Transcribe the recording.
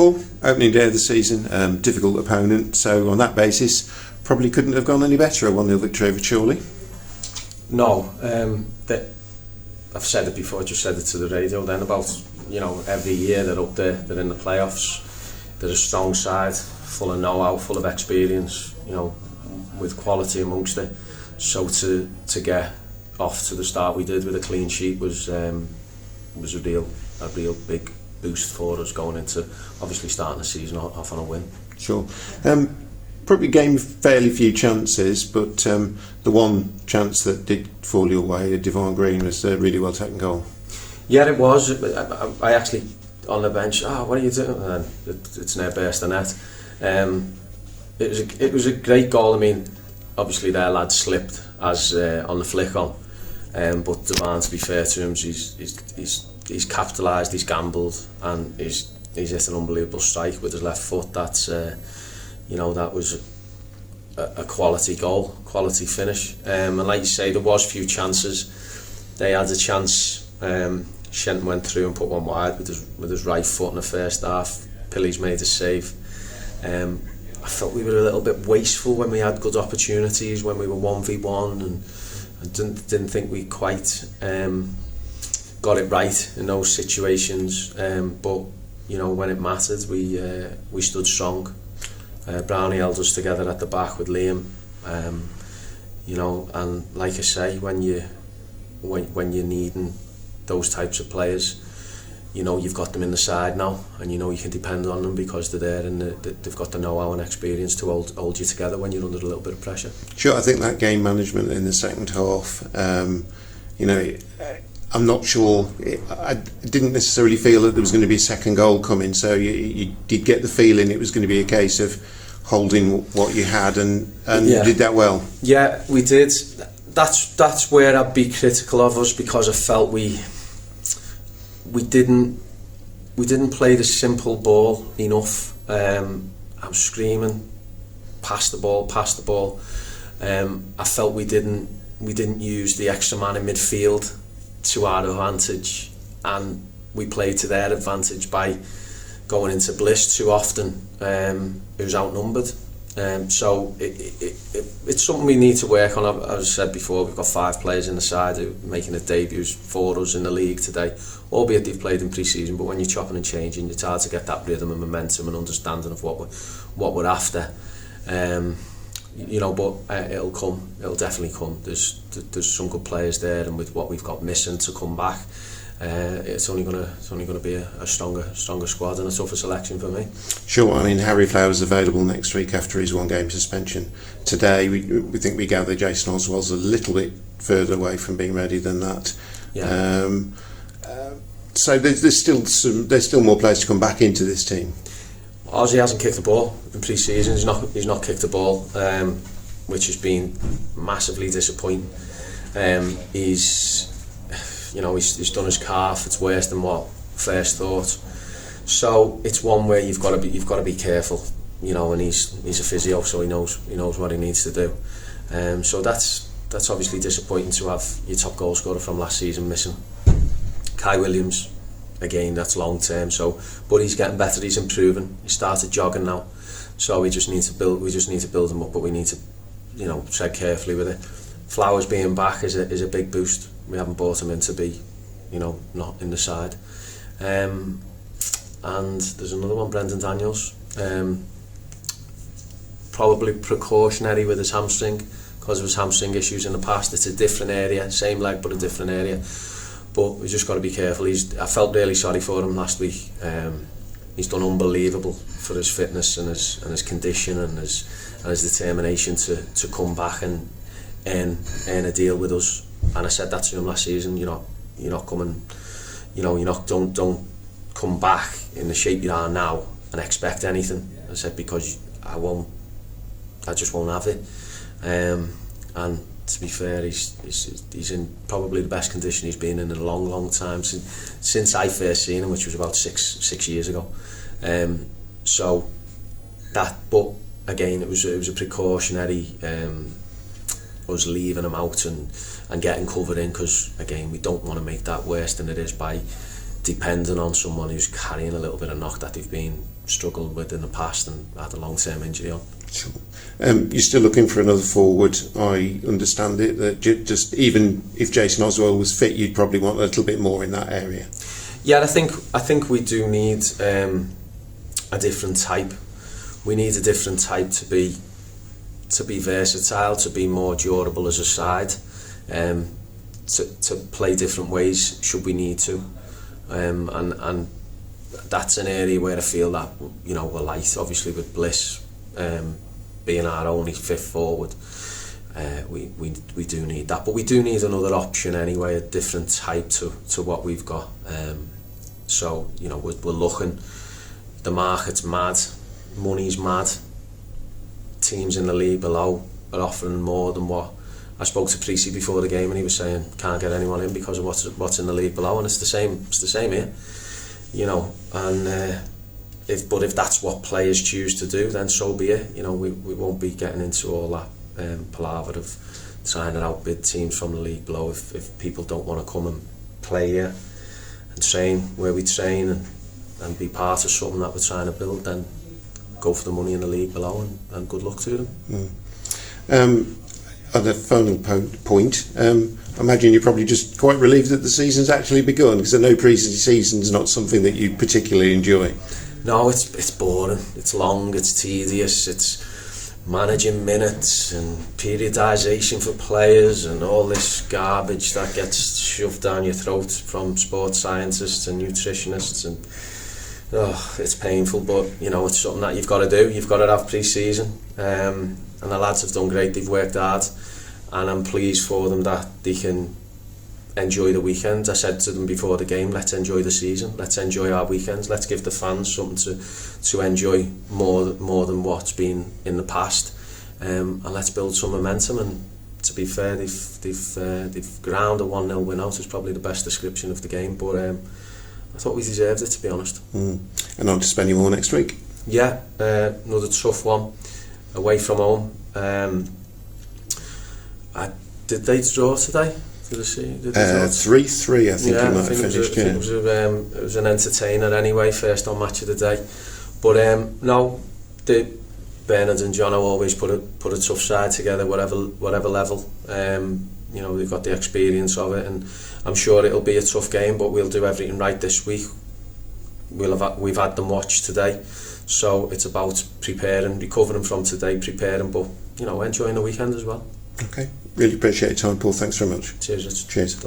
Paul, opening day of the season, difficult opponent, so on that basis probably couldn't have gone any better, a 1-0 victory over Chorley. No, I've said it before, I just said it to the radio then about, every year they're up there, they're in the playoffs, they're a strong side, full of know-how, full of experience, with quality amongst it. So to get off to the start we did with a clean sheet was a real big boost for us going into obviously starting the season off on a win. Sure. Probably gained fairly few chances, but the one chance that did fall your way, Devon Green, was a really well taken goal. Yeah, it was. I actually on the bench. What are you doing? And it's near burst the net. It was a great goal. I mean, obviously their lad slipped as on the flick on, but Devon, to be fair to him, he's capitalised, he's gambled, and he's hit an unbelievable strike with his left foot. That's that was a quality goal, quality finish. And like you say, there was few chances. They had a chance. Shenton went through and put one wide with his right foot in the first half. Pilly's made a save. I felt we were a little bit wasteful when we had good opportunities, when we were 1v1, and I didn't think we quite got it right in those situations. But when it mattered, we stood strong. Brownie held us together at the back with Liam, and like I say, when you're needing those types of players, you've got them in the side now, and you can depend on them because they're there and they've got the know-how and experience to hold you together when you're under a little bit of pressure. Sure, I think that game management in the second half, I'm not sure. I didn't necessarily feel that there was going to be a second goal coming, so you did get the feeling it was going to be a case of holding what you had, and you did that well. Yeah, we did. That's where I'd be critical of us, because I felt we didn't play the simple ball enough. I'm screaming, pass the ball. I felt we didn't use the extra man in midfield to our advantage, and we played to their advantage by going into bliss too often. It was outnumbered, so it's something we need to work on. As I said before, we've got 5 players in the side who are making their debuts for us in the league today, albeit they've played in pre-season, but when you're chopping and changing, it's hard to get that rhythm and momentum and understanding of what we're after. But it'll come. It'll definitely come. There's some good players there, and with what we've got missing to come back, it's only gonna be a stronger squad and a tougher selection for me. Sure. I mean, Harry Flower's available next week after his 1-game suspension. Today, we think we gather Jason Oswald's a little bit further away from being ready than that. Yeah. So there's still more players to come back into this team. Ozzy hasn't kicked the ball in pre-season. He's not kicked the ball, which has been massively disappointing. He's done his calf. It's worse than what first thought. So it's one where you've got to be careful, And he's a physio, so he knows what he needs to do. So that's obviously disappointing to have your top goal scorer from last season missing. Kai Williams. Again, that's long term. But he's getting better. He's improving. He started jogging now, so we just need to build him up. But we need to, tread carefully with it. Flowers being back is a big boost. We haven't bought him in to be, not in the side. And there's another one, Brendan Daniels. Probably precautionary with his hamstring because of his hamstring issues in the past. It's a different area, same leg but a different area. But we've just got to be careful. I felt really sorry for him last week. He's done unbelievable for his fitness and his condition and his determination to come back and earn a deal with us. And I said that to him last season. You're not coming. Don't come back in the shape you are now and expect anything. I said because I just won't have it. And to be fair, he's in probably the best condition he's been in a long time since I first seen him, which was about six years ago. But again, it was a precautionary us leaving him out and getting covered in, because again we don't want to make that worse than it is by depending on someone who's carrying a little bit of knock that they've been struggled with in the past and had a long-term injury on. Sure. You're still looking for another forward. I understand it that just even if Jason Oswell was fit, you'd probably want a little bit more in that area. Yeah, I think we do need a different type. We need a different type to be versatile, to be more durable as a side, to play different ways should we need to, and that's an area where I feel that, you know, we're light. Obviously with Bliss being our only fifth forward, we do need that, but we do need another option anyway, a different type to what we've got. So, you know, we're looking. The market's mad, money's mad. Teams in the league below are offering more than what. I spoke to Preseason before the game and he was saying can't get anyone in because of what's in the league below, and it's the same here, you know. And if that's what players choose to do, then so be it. You know, we won't be getting into all that palaver of trying to outbid teams from the league below. If people don't want to come and play here and train where we train and be part of something that we're trying to build, then go for the money in the league below, and good luck to them. On the final point, I imagine you're probably just quite relieved that the season's actually begun, because I know pre-season's not something that you particularly enjoy. No, it's boring, it's long, it's tedious, it's managing minutes and periodisation for players and all this garbage that gets shoved down your throat from sports scientists and nutritionists, and it's painful, but you know, it's something that you've got to do. You've got to have pre-season, and the lads have done great. They've worked hard, and I'm pleased for them that they can enjoy the weekends. I said to them before the game, let's enjoy the season, let's enjoy our weekends, let's give the fans something to enjoy more than what's been in the past, and let's build some momentum. And to be fair, they've ground a 1-0 win out is probably the best description of the game, but I thought we deserved it, to be honest. And on to Spennymoor next week. Yeah, another tough one away from home. Did they draw today? Did they see? 3-3, I think he might have finished. It was an entertainer anyway, first on match of the day. But no, Bernard and Jono always put a tough side together, whatever level. You know, they've got the experience of it, and I'm sure it'll be a tough game, but we'll do everything right this week. We've had them watch today, so it's about preparing, recovering from today, preparing, but you know, enjoying the weekend as well. Okay, really appreciate your time, Paul. Thanks very much. Cheers. Cheers.